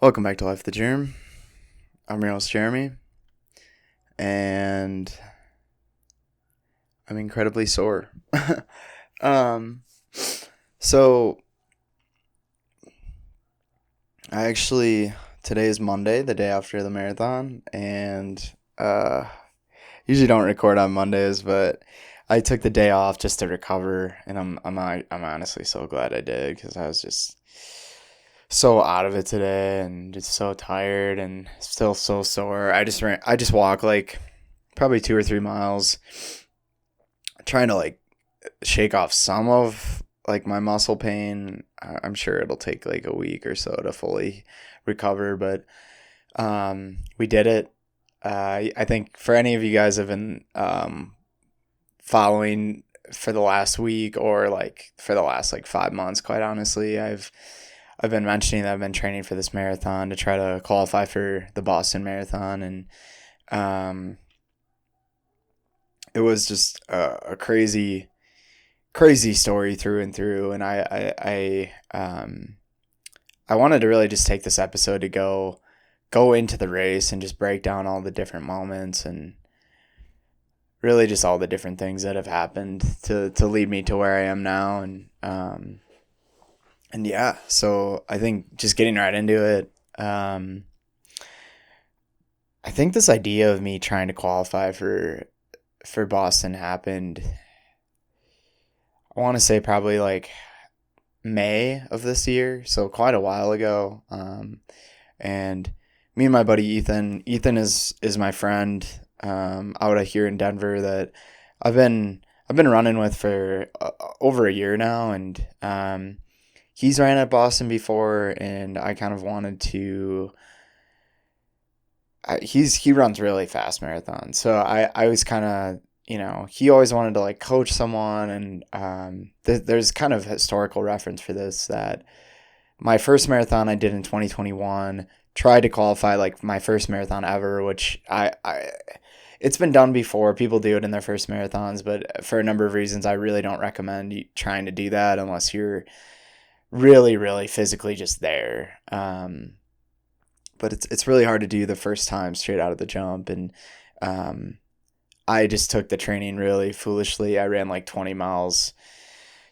Welcome back to Life with the Germ. I'm your host, Jeremy, and I'm incredibly sore. um, so today is Monday, the day after the marathon, and usually don't record on Mondays, but I took the day off just to recover, and I'm honestly so glad I did because I was just so out of it today and just so tired and still so sore. I just walked like probably 2 or 3 miles trying to like shake off some of like my muscle pain. I'm sure it'll take like a week or so to fully recover, but we did it. I think for any of you guys have been following for the last week or like for the last like 5 months, quite honestly, I've been mentioning that I've been training for this marathon to try to qualify for the Boston Marathon, and it was just a crazy story through and through. And I wanted to really just take this episode to go into the race and just break down all the different moments and really just all the different things that have happened to lead me to where I am now. And yeah, so I think just getting right into it, I think this idea of me trying to qualify for Boston happened, I want to say probably like May of this year, so quite a while ago. And me and my buddy Ethan is my friend out of here in Denver that I've been running with for over a year now, and he's ran at Boston before, and I kind of wanted to. He runs really fast marathons, so I was kind of, he always wanted to like coach someone, and there's kind of historical reference for this that my first marathon I did in 2021 tried to qualify like my first marathon ever, which I it's been done before. People do it in their first marathons, but for a number of reasons, I really don't recommend you trying to do that unless you're really, really physically just there. But it's really hard to do the first time straight out of the jump. And I just took the training really foolishly. I ran like 20 miles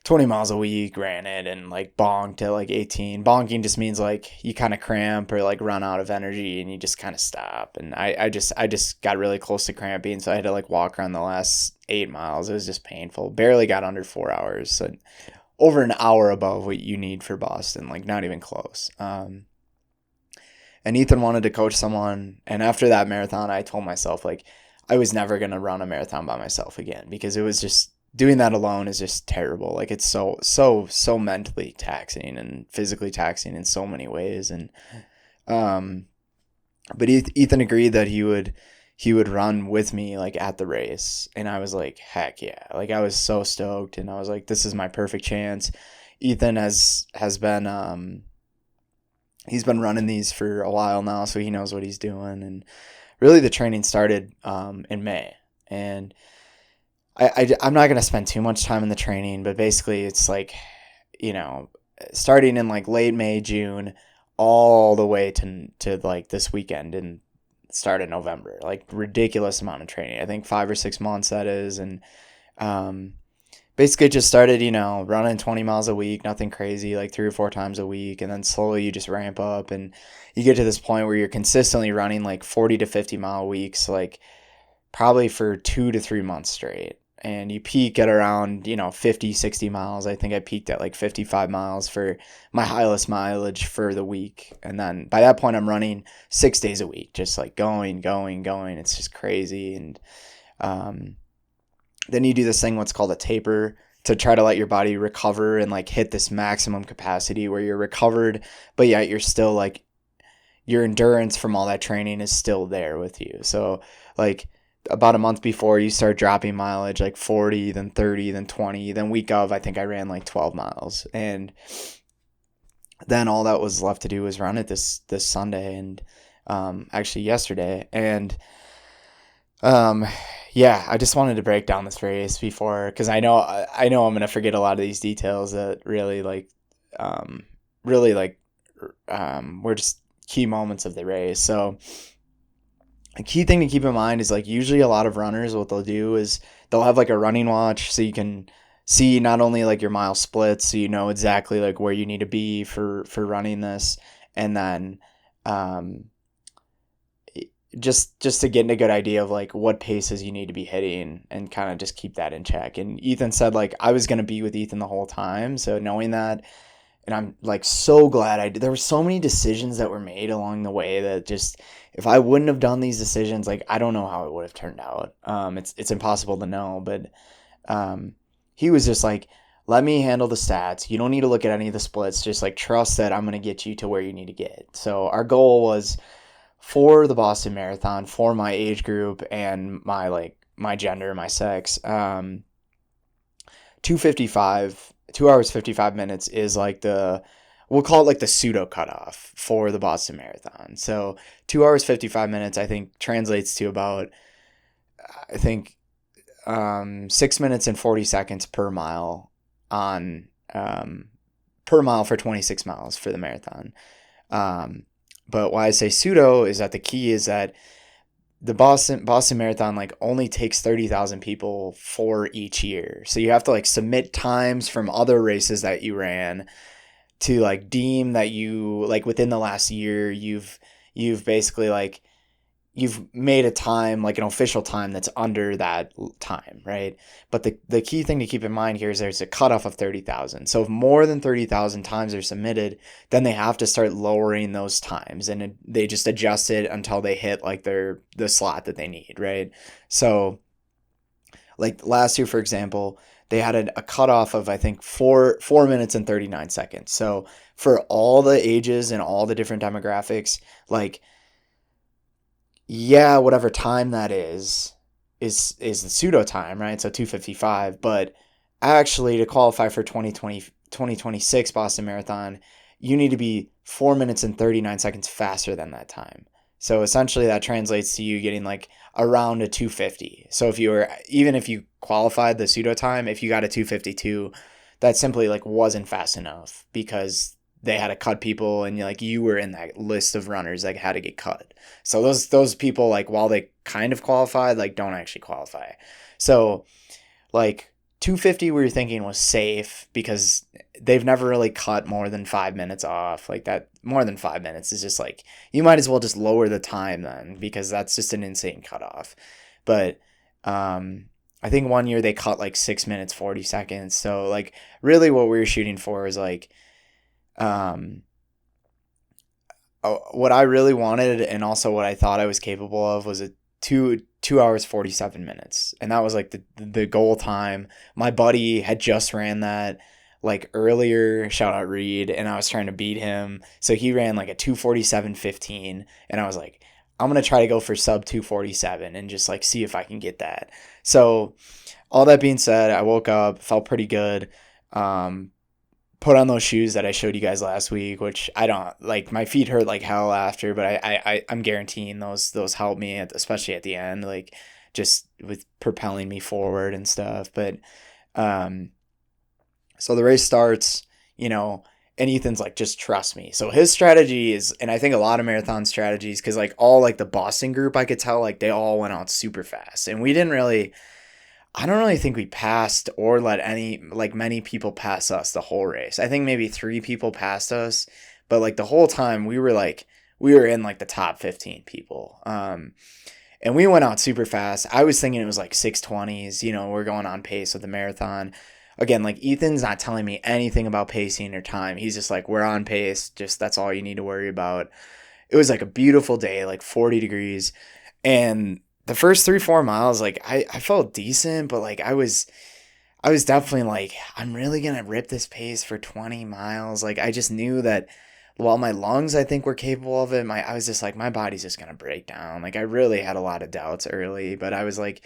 a week, ran it and like bonked at like 18. Bonking just means like you kind of cramp or like run out of energy and you just kind of stop. And I just got really close to cramping. So I had to like walk around the last 8 miles. It was just painful. Barely got under 4 hours. So over an hour above what you need for Boston, like not even close. And Ethan wanted to coach someone. And after that marathon, I told myself like I was never going to run a marathon by myself again because it was just doing that alone is just terrible. Like it's so mentally taxing and physically taxing in so many ways. And, but Ethan agreed that he would run with me like at the race. And I was like, heck yeah. Like I was so stoked, and I was like, this is my perfect chance. Ethan has been, he's been running these for a while now, so he knows what he's doing. And really the training started in May. And I'm not going to spend too much time in the training, but basically it's like, starting in like late May, June, all the way to like this weekend and start in November. Like ridiculous amount of training. I think 5 or 6 months that is. And basically just started, running 20 miles a week, nothing crazy, like 3 or 4 times a week. And then slowly you just ramp up and you get to this point where you're consistently running like 40 to 50 mile weeks, like probably for 2 to 3 months straight. And you peak at around, 50, 60 miles. I think I peaked at like 55 miles for my highest mileage for the week. And then by that point, I'm running 6 days a week, just like going. It's just crazy. And then you do this thing, what's called a taper, to try to let your body recover and like hit this maximum capacity where you're recovered, but yet you're still like, your endurance from all that training is still there with you. So like about a month before, you start dropping mileage, like 40, then 30, then 20, then week of, I think I ran like 12 miles. And then all that was left to do was run it this Sunday and actually yesterday. And yeah, I just wanted to break down this race before, because I know I'm gonna forget a lot of these details that really like were just key moments of the race. So a key thing to keep in mind is like usually a lot of runners, what they'll do is they'll have like a running watch so you can see not only like your mile splits, so you know exactly like where you need to be for running this, and then um, just to get a good idea of like what paces you need to be hitting and kind of just keep that in check. And Ethan said like I was gonna be with Ethan the whole time, so knowing that, and I'm like so glad I did. There were so many decisions that were made along the way that just if I wouldn't have done these decisions, like I don't know how it would have turned out. It's impossible to know, but he was just like, let me handle the stats. You don't need to look at any of the splits. Just like trust that I'm gonna get you to where you need to get. So our goal was for the Boston Marathon, for my age group and my gender, my sex, 2:55, 2 hours 55 minutes is like we'll call it like the pseudo cutoff for the Boston Marathon. So 2 hours 55 minutes, I think translates to about, I think 6 minutes and 40 seconds per mile on per mile for 26 miles for the marathon. But why I say pseudo is that the key is that the Boston Marathon like only takes 30,000 people for each year. So you have to like submit times from other races that you ran to like deem that you like within the last year you've basically like you've made a time, like an official time that's under that time, right? But the key thing to keep in mind here is there's a cutoff of 30,000. So if more than 30,000 times are submitted, then they have to start lowering those times, and they just adjust it until they hit like the slot that they need, right? So like last year, for example, they had a cutoff of, I think, 4 minutes and 39 seconds. So for all the ages and all the different demographics, like, yeah, whatever time that is the pseudo time, right? So 2:55, but actually to qualify for 2026 Boston Marathon, you need to be 4 minutes and 39 seconds faster than that time. So essentially that translates to you getting like around a 2:50. So even if you qualified the pseudo time, if you got a 2:52, that simply like wasn't fast enough because they had to cut people, and like you were in that list of runners that had to get cut. So those people, like, while they kind of qualified, like don't actually qualify. So like 2:50 we were thinking was safe because they've never really cut more than 5 minutes off. Like that, more than 5 minutes is just like, you might as well just lower the time then, because that's just an insane cutoff. But I think one year they cut like 6 minutes 40 seconds. So like really what we were shooting for is like what I really wanted, and also what I thought I was capable of, was a 2 hours 47 minutes, and that was like the goal time. My buddy had just ran that like earlier, shout out Reed, and I was trying to beat him, so he ran like a 2:47:15, and I was like, I'm gonna try to go for sub 2:47 and just like see if I can get that. So all that being said, I woke up, felt pretty good, put on those shoes that I showed you guys last week, which I don't like. My feet hurt like hell after, but I'm guaranteeing those help me, especially at the end, like just with propelling me forward and stuff. But so the race starts, and Ethan's like, just trust me. So his strategy is, and I think a lot of marathon strategies, because like all like the Boston group, I could tell like they all went out super fast, and I don't really think we passed or let many people pass us the whole race. I think maybe 3 people passed us, but like the whole time we were in like the top 15 people. And we went out super fast. I was thinking it was like 6:20s, we're going on pace with the marathon. Again, like Ethan's not telling me anything about pacing or time. He's just like, we're on pace. Just, that's all you need to worry about. It was like a beautiful day, like 40 degrees. And the first 3-4 miles, like I felt decent, but like I was definitely like, I'm really gonna rip this pace for 20 miles. Like I just knew that while my lungs, I think, were capable of it, I was just like, my body's just gonna break down. Like I really had a lot of doubts early, but I was like,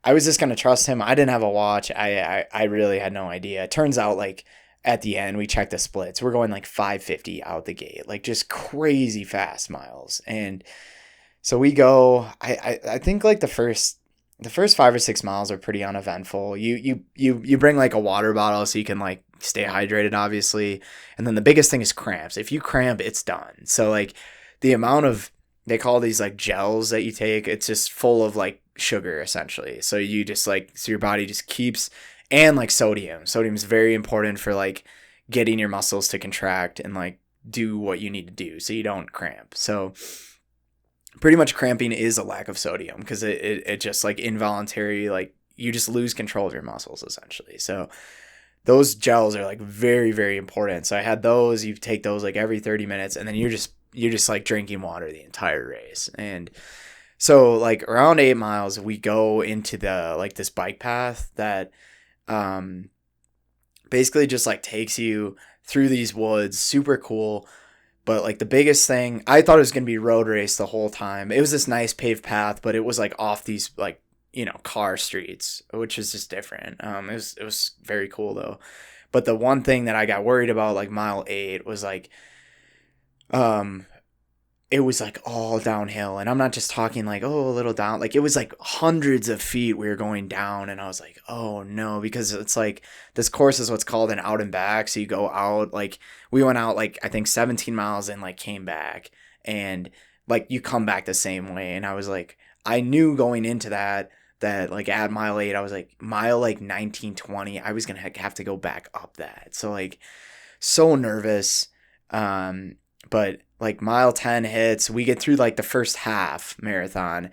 I was just gonna trust him. I didn't have a watch. I really had no idea. It turns out like at the end we checked the splits. We're going like 5:50 out the gate, like just crazy fast miles. And so we go, I think like the first 5 or 6 miles are pretty uneventful. You bring like a water bottle so you can like stay hydrated, obviously. And then the biggest thing is cramps. If you cramp, it's done. So like the amount of, they call these like gels that you take, it's just full of like sugar essentially. So you just like, so your body just keeps, and like sodium is very important for like getting your muscles to contract and like do what you need to do so you don't cramp. So pretty much cramping is a lack of sodium, because it just like involuntary, like you just lose control of your muscles essentially. So those gels are like very, very important. So I had those. You take those like every 30 minutes, and then you're just like drinking water the entire race. And so like around 8 miles, we go into the like this bike path that basically just like takes you through these woods, super cool. But like the biggest thing, I thought it was going to be road race the whole time. It was this nice paved path, but it was like off these like, you know, car streets, which is just different. It was very cool though. But the one thing that I got worried about like mile 8 was like, it was like all downhill, and I'm not just talking like, oh, a little down, like it was like hundreds of feet we were going down, and I was like, oh no, because it's like this course is what's called an out and back. So you go out, like we went out like I think 17 miles and like came back, and like you come back the same way. And I was like, I knew going into that like at mile 8, I was like mile like 19, 20, I was gonna have to go back up that. So like so nervous. But like mile 10 hits, we get through like the first half marathon,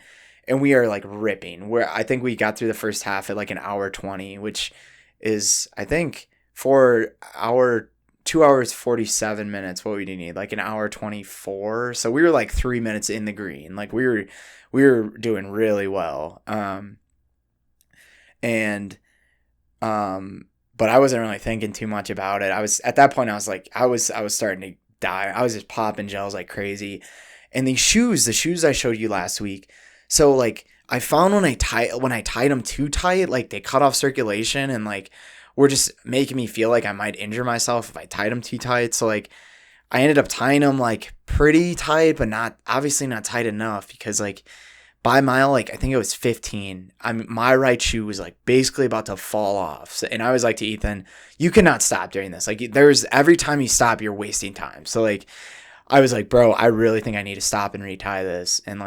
and we are like ripping. I think we got through the first half at like an hour 20, which is, I think, for 2 hours 47 minutes, what we need, like an hour 24. So we were like 3 minutes in the green. Like we were doing really well. But I wasn't really thinking too much about it. I was at that point, I was like, I was starting to die. I was just popping gels like crazy. And the shoes I showed you last week. So like I found when I tied them too tight, like they cut off circulation, and like were just making me feel like I might injure myself if I tied them too tight. So like I ended up tying them like pretty tight, but obviously not tight enough, because like by mile, like I think it was 15, my right shoe was like basically about to fall off. So, and I was like to Ethan, you cannot stop during this. Like every time you stop, you're wasting time. So like I was like, bro, I really think I need to stop and retie this. And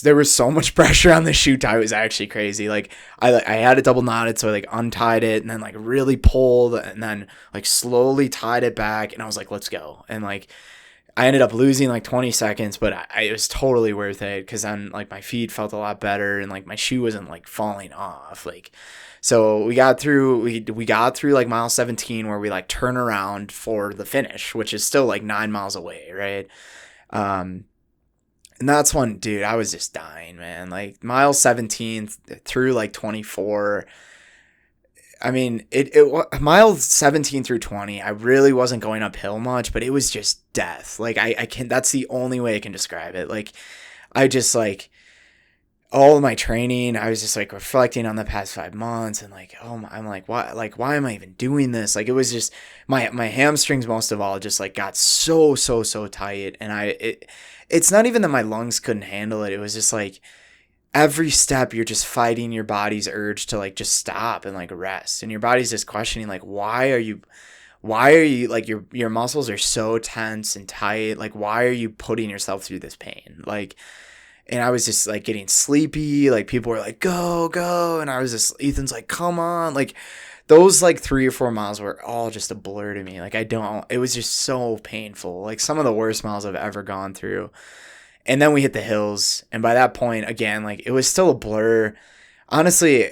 there was so much pressure on the shoe tie. It was actually crazy. Like I had it double knotted, so I like untied it and then like really pulled and then like slowly tied it back. And I was like, let's go. And like I ended up losing like 20 seconds, but it was totally worth it, because then like my feet felt a lot better, and like my shoe wasn't like falling off. Like, so we got through like mile 17, where we like turn around for the finish, which is still like 9 miles away. Right. And that's when, dude, I was just dying, man. Like mile 17 through like 24. I mean, it mile 17 through 20, I really wasn't going uphill much, but it was just death. Like that's the only way I can describe it. Like I just like all of my training, I was just like reflecting on the past 5 months, and like, oh, I'm like, why am I even doing this? Like it was just my hamstrings most of all just like got so tight, and it's not even that my lungs couldn't handle it. It was just like every step you're just fighting your body's urge to like just stop and like rest, and your body's just questioning like, why are you like your muscles are so tense and tight, like why are you putting yourself through this pain? Like, and I was just like getting sleepy, like people were like, go, and I was just, Ethan's like, come on. Like those like 3 or 4 miles were all just a blur to me. Like it was just so painful, like some of the worst miles I've ever gone through. And then we hit the hills, and by that point, again, like it was still a blur. Honestly,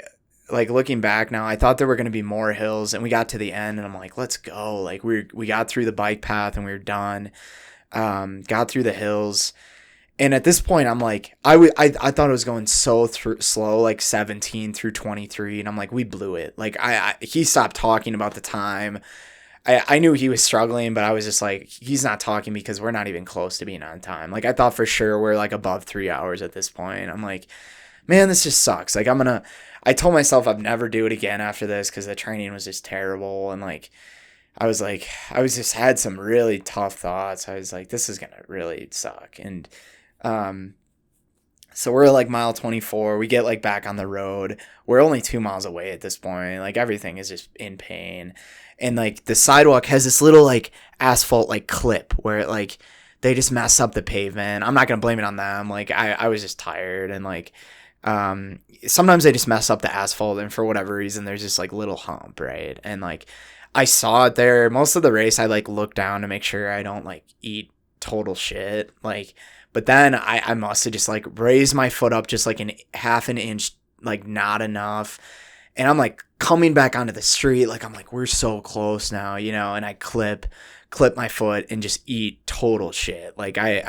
like looking back now, I thought there were going to be more hills, and we got to the end, and I'm like, let's go. Like we got through the bike path, and we were done. Got through the hills, and at this point, I'm like, I thought it was going so slow, like 17 through 23, and I'm like, we blew it. Like he stopped talking about the time. I knew he was struggling, but I was just like, he's not talking because we're not even close to being on time. Like I thought for sure we're like above 3 hours at this point. I'm like, man, this just sucks. Like I told myself I'd never do it again after this, because the training was just terrible. And like, I was just had some really tough thoughts. I was like, this is going to really suck. And, so we're like mile 24, we get like back on the road. We're only 2 miles away at this point. Like everything is just in pain. And like the sidewalk has this little like asphalt like clip where it like they just messed up the pavement. I'm not going to blame it on them. Like I was just tired, and like, sometimes they just mess up the asphalt, and for whatever reason, there's just like little hump, right? And like, I saw it there. Most of the race, I like look down to make sure I don't like eat total shit. Like, but then I must have just like raised my foot up just like half an inch, like not enough. And I'm like coming back onto the street. Like, I'm like, we're so close now, you know, and I clip my foot and just eat total shit. Like I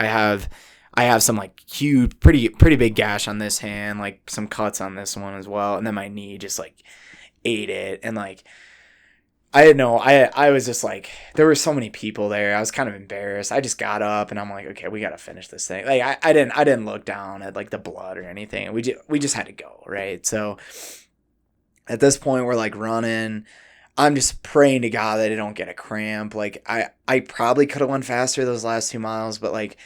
have some like huge, pretty big gash on this hand, like some cuts on this one as well. And then my knee just like ate it. And like, I was just like, there were so many people there. I was kind of embarrassed. I just got up and I'm like, okay, we got to finish this thing. Like I didn't look down at like the blood or anything. We just had to go. Right. So at this point we're like running. I'm just praying to God that I don't get a cramp. Like I probably could have went faster those last 2 miles, but like,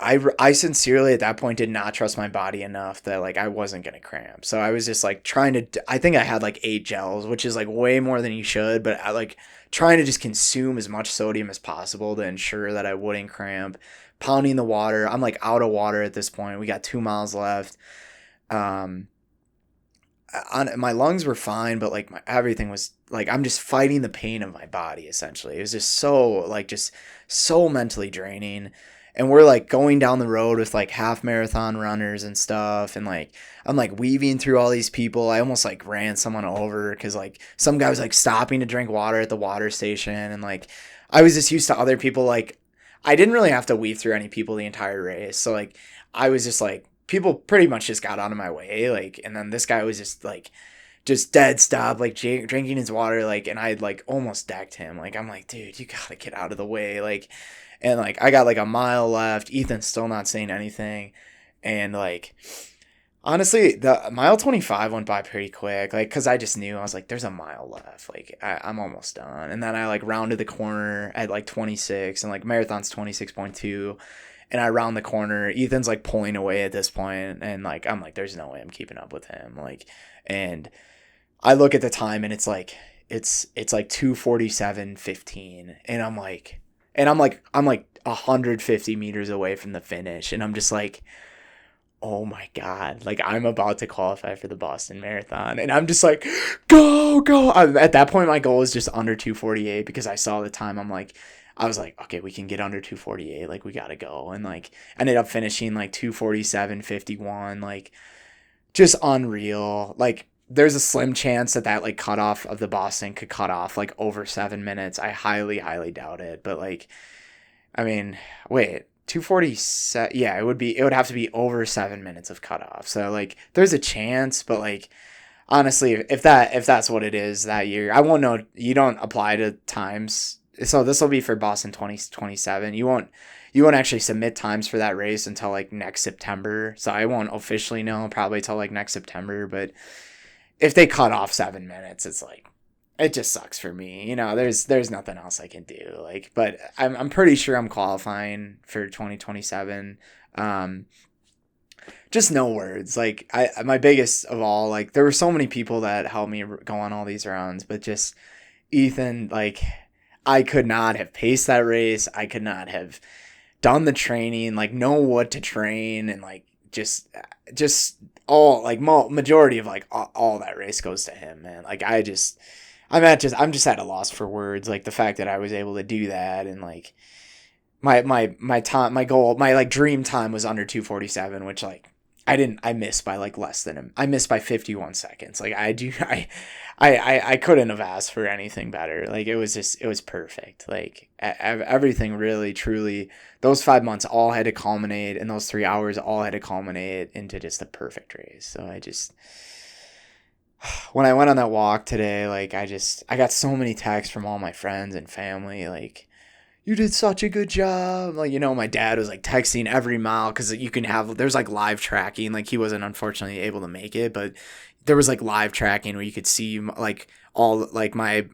I sincerely at that point did not trust my body enough that like I wasn't going to cramp. So I was just like I think I had like 8 gels, which is like way more than you should, but I like trying to just consume as much sodium as possible to ensure that I wouldn't cramp, pounding the water. I'm like out of water at this point. We got 2 miles left. My lungs were fine, but like everything was like, I'm just fighting the pain of my body essentially. It was just so mentally draining. And we're like going down the road with like half marathon runners and stuff. And like, I'm like weaving through all these people. I almost like ran someone over because like some guy was like stopping to drink water at the water station. And like, I was just used to other people. Like, I didn't really have to weave through any people the entire race. So like, I was just like, people pretty much just got out of my way. Like, and then this guy was just like, just dead stop, like drinking his water. Like, and I like almost decked him. Like, I'm like, dude, you gotta get out of the way. Like, and like I got like a mile left. Ethan's still not saying anything. And like honestly, the mile 25 went by pretty quick. Like, cause I just knew, I was like, there's a mile left. Like I'm almost done. And then I like rounded the corner at like 26, and like marathon's 26.2. And I round the corner. Ethan's like pulling away at this point, and like I'm like, there's no way I'm keeping up with him. Like, and I look at the time and it's like 2:47:15, and I'm like 150 meters away from the finish, and I'm just like, oh my God, like I'm about to qualify for the Boston Marathon, and I'm just like, go. At that point, my goal is just under 2:48 because I saw the time. I was like, okay, we can get under 2:48. Like, we got to go. And like, ended up finishing like 2:47:51, like just unreal. Like, there's a slim chance that like cutoff of the Boston could cut off like over 7 minutes. I highly doubt it. But like, I mean, wait, 2:47. Yeah, it would have to be over 7 minutes of cutoff. So like, there's a chance, but like, honestly, if that's what it is that year, I won't know. You don't apply to times. So this will be for Boston 2027. You won't actually submit times for that race until like next September. So I won't officially know probably till like next September. But if they cut off 7 minutes, it's like, it just sucks for me. You know, there's nothing else I can do. Like, but I'm pretty sure I'm qualifying for 2027. Just no words. Like, my biggest of all, like, there were so many people that helped me go on all these rounds, but just Ethan, like, I could not have paced that race. I could not have done the training, like, know what to train, and like just all like majority of like all that race goes to him, man. Like, I'm just at a loss for words. Like, the fact that I was able to do that, and like my time, my goal, my like dream time was under 2:47, which like I missed by like less than him. I missed by 51 seconds. Like, I couldn't have asked for anything better. Like, it was perfect. Like, everything really, truly, those 5 months all had to culminate, and those 3 hours all had to culminate into just a perfect race. So when I went on that walk today, like, I got so many texts from all my friends and family, like, you did such a good job. Like, you know, my dad was like texting every mile, because there's like live tracking. Like, he wasn't unfortunately able to make it, but there was like live tracking where you could see like all like my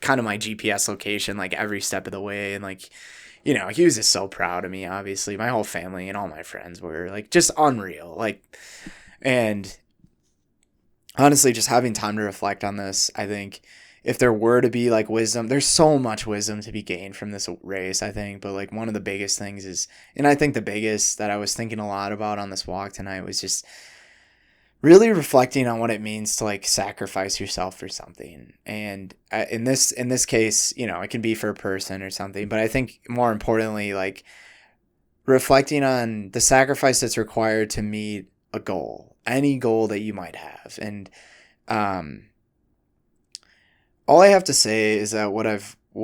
kind of my GPS location, like every step of the way. And like, you know, he was just so proud of me. Obviously, my whole family and all my friends were like just unreal. Like, and honestly, just having time to reflect on this, I think if there were to be like wisdom, there's so much wisdom to be gained from this race, I think. But like one of the biggest things is, and I think the biggest that I was thinking a lot about on this walk tonight was just really reflecting on what it means to like sacrifice yourself for something. And in this case, you know, it can be for a person or something, but I think more importantly, like reflecting on the sacrifice that's required to meet a goal, any goal that you might have. And all I have to say is that what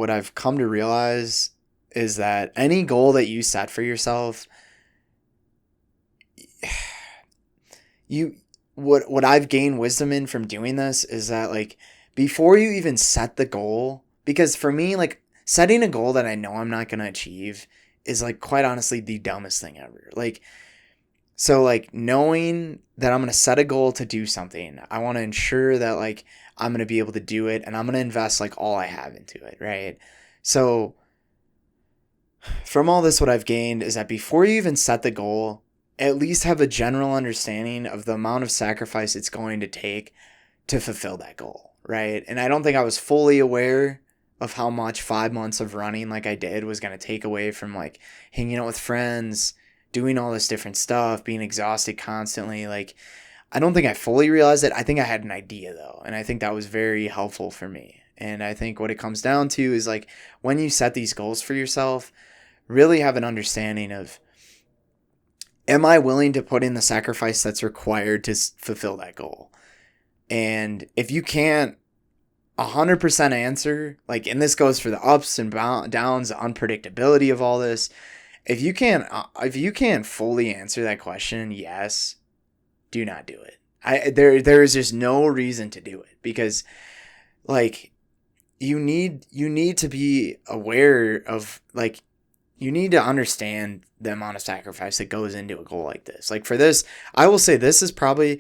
I've come to realize is that any goal that you set for yourself, what I've gained wisdom in from doing this is that like before you even set the goal, because for me, like setting a goal that I know I'm not going to achieve is like quite honestly the dumbest thing ever. Like, so like knowing that I'm going to set a goal to do something, I want to ensure that like I'm going to be able to do it, and I'm going to invest like all I have into it. Right. So from all this, what I've gained is that before you even set the goal, at least have a general understanding of the amount of sacrifice it's going to take to fulfill that goal, right? And I don't think I was fully aware of how much 5 months of running like I did was going to take away from like hanging out with friends, doing all this different stuff, being exhausted constantly. Like, I don't think I fully realized it. I think I had an idea though, and I think that was very helpful for me. And I think what it comes down to is like when you set these goals for yourself, really have an understanding of, am I willing to put in the sacrifice that's required to fulfill that goal? And if you can't 100% answer, like, and this goes for the ups and downs, the unpredictability of all this. If you can't fully answer that question, yes, do not do it. There is just no reason to do it, because like you need to be aware of, like, you need to understand the amount of sacrifice that goes into a goal like this. Like for this, I will say this is probably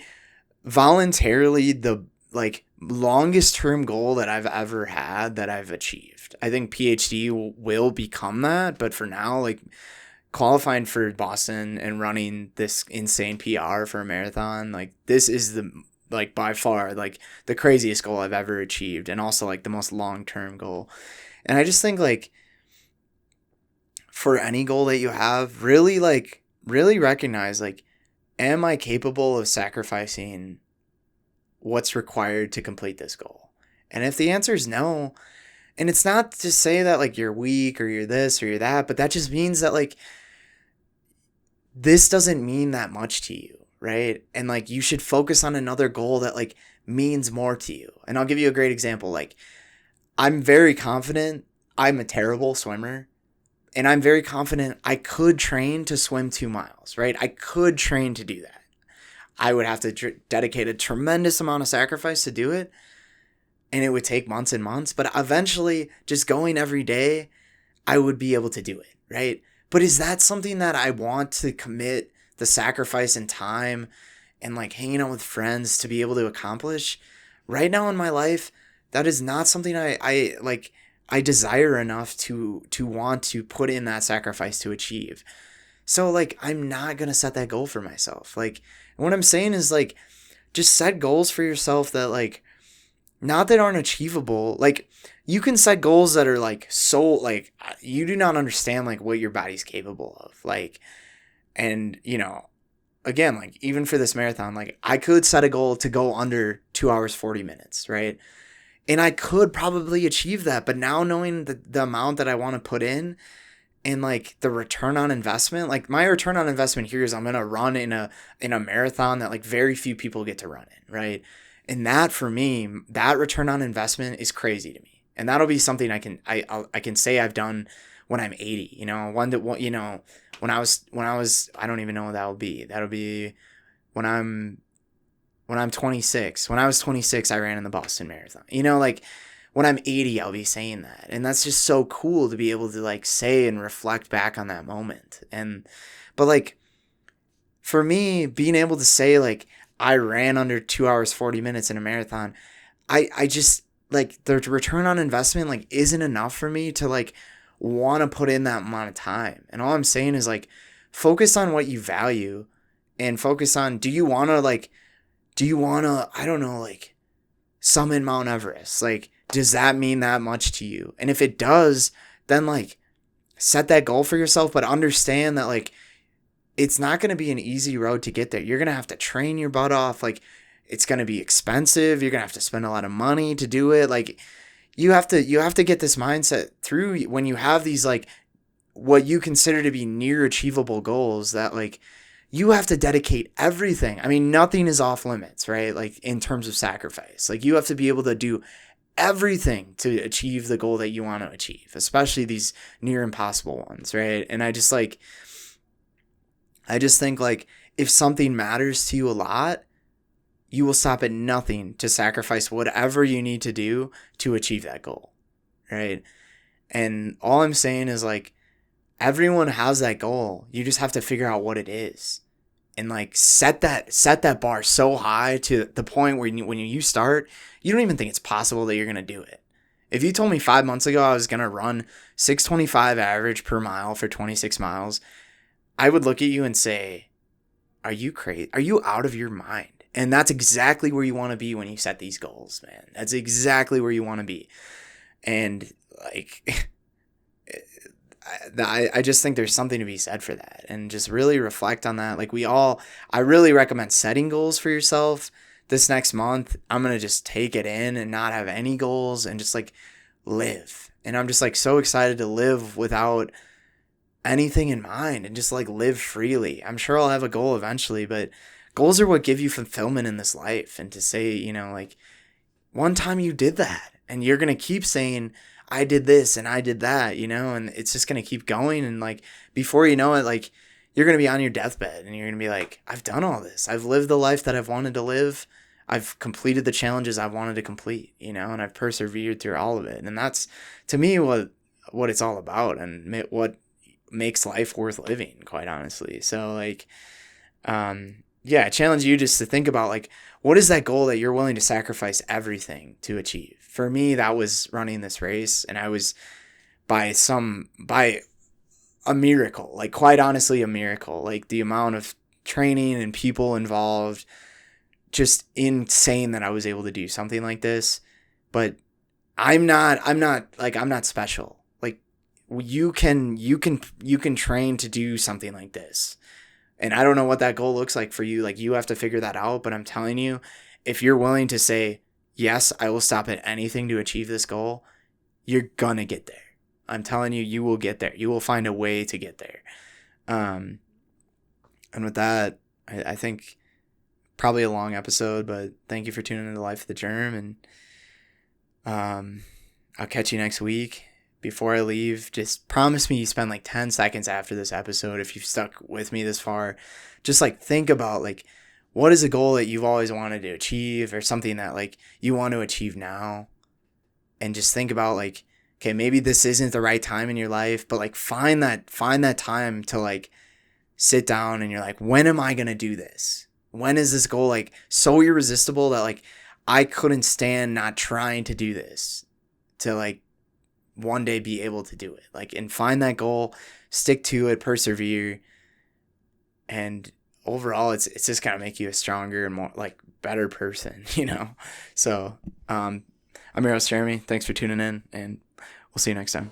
voluntarily the like longest term goal that I've ever had that I've achieved. I think PhD will become that, but for now, like qualifying for Boston and running this insane PR for a marathon, like this is the like by far like the craziest goal I've ever achieved, and also like the most long-term goal. And I just think like for any goal that you have, really recognize, like, am I capable of sacrificing what's required to complete this goal? And if the answer is no, and it's not to say that like you're weak or you're this or you're that, but that just means that like this doesn't mean that much to you, right? And like you should focus on another goal that like means more to you. And I'll give you a great example. Like, I'm very confident I'm a terrible swimmer, and I'm very confident I could train to swim 2 miles, right? I could train to do that. I would have to dedicate a tremendous amount of sacrifice to do it, and it would take months and months. But eventually, just going every day, I would be able to do it, right? But is that something that I want to commit the sacrifice and time and like hanging out with friends to be able to accomplish? Right now in my life, that is not something I desire enough to want to put in that sacrifice to achieve. So like, I'm not going to set that goal for myself. Like, what I'm saying is like, just set goals for yourself that like, not that aren't achievable. Like, you can set goals that are like, so like, you do not understand like what your body's capable of. Like, and you know, again, like even for this marathon, like I could set a goal to go under 2 hours, 40 minutes, right? And I could probably achieve that. But now knowing the amount that I want to put in and like the return on investment, like my return on investment here is I'm going to run in a marathon that like very few people get to run in. Right. And that for me, that return on investment is crazy to me. And that'll be something I can say I've done when I'm 80, you know, when I was, I don't even know what that will be. That'll be when I'm 26. When I was 26, I ran in the Boston Marathon. You know, like when I'm 80, I'll be saying that. And that's just so cool to be able to like say and reflect back on that moment. But like for me, being able to say like I ran under 2 hours, 40 minutes in a marathon, I just like the return on investment like isn't enough for me to like want to put in that amount of time. And all I'm saying is like focus on what you value and focus on, do you want to, I don't know, like summit Mount Everest? Like, does that mean that much to you? And if it does, then like set that goal for yourself, but understand that like it's not going to be an easy road to get there. You're going to have to train your butt off. Like it's going to be expensive. You're going to have to spend a lot of money to do it. Like you have to get this mindset through when you have these like what you consider to be near achievable goals that like you have to dedicate everything. I mean, nothing is off limits, right? Like in terms of sacrifice. Like you have to be able to do everything to achieve the goal that you want to achieve, especially these near impossible ones, right? And I just think like if something matters to you a lot, you will stop at nothing to sacrifice whatever you need to do to achieve that goal, right? And all I'm saying is like everyone has that goal. You just have to figure out what it is. And like set that bar so high to the point where when you start, you don't even think it's possible that you're going to do it. If you told me 5 months ago I was going to run 625 average per mile for 26 miles, I would look at you and say, are you crazy? Are you out of your mind? And that's exactly where you want to be when you set these goals, man. That's exactly where you want to be. And like, I just think there's something to be said for that, and just really reflect on that. Like I really recommend setting goals for yourself. This next month, I'm going to just take it in and not have any goals and just like live. And I'm just like so excited to live without anything in mind and just like live freely. I'm sure I'll have a goal eventually, but goals are what give you fulfillment in this life. And to say, like one time you did that and you're going to keep saying, I did this and I did that, and it's just going to keep going. And like, before you know it, like you're going to be on your deathbed and you're going to be like, I've done all this. I've lived the life that I've wanted to live. I've completed the challenges I wanted to complete, and I've persevered through all of it. And that's to me what it's all about and what makes life worth living, quite honestly. So like, I challenge you just to think about like, what is that goal that you're willing to sacrifice everything to achieve? For me, that was running this race, and I was by a miracle, like quite honestly, a miracle, like the amount of training and people involved, just insane that I was able to do something like this. But I'm not special. Like you can train to do something like this. And I don't know what that goal looks like for you. Like you have to figure that out. But I'm telling you, if you're willing to say, yes, I will stop at anything to achieve this goal, you're going to get there. I'm telling you, you will get there. You will find a way to get there. And with that, I think probably a long episode, but thank you for tuning into Life of the Germ. And I'll catch you next week. Before I leave, just promise me you spend like 10 seconds after this episode, if you've stuck with me this far, just like think about like, what is a goal that you've always wanted to achieve, or something that like you want to achieve now? And just think about like, okay, maybe this isn't the right time in your life, but like find that time to like sit down and you're like, when am I going to do this? When is this goal like so irresistible that like I couldn't stand not trying to do this to like one day be able to do it? Like, and find that goal, stick to it, persevere. And overall, it's just going to make you a stronger and more like better person, So, I'm your host, Jeremy. Thanks for tuning in, and we'll see you next time.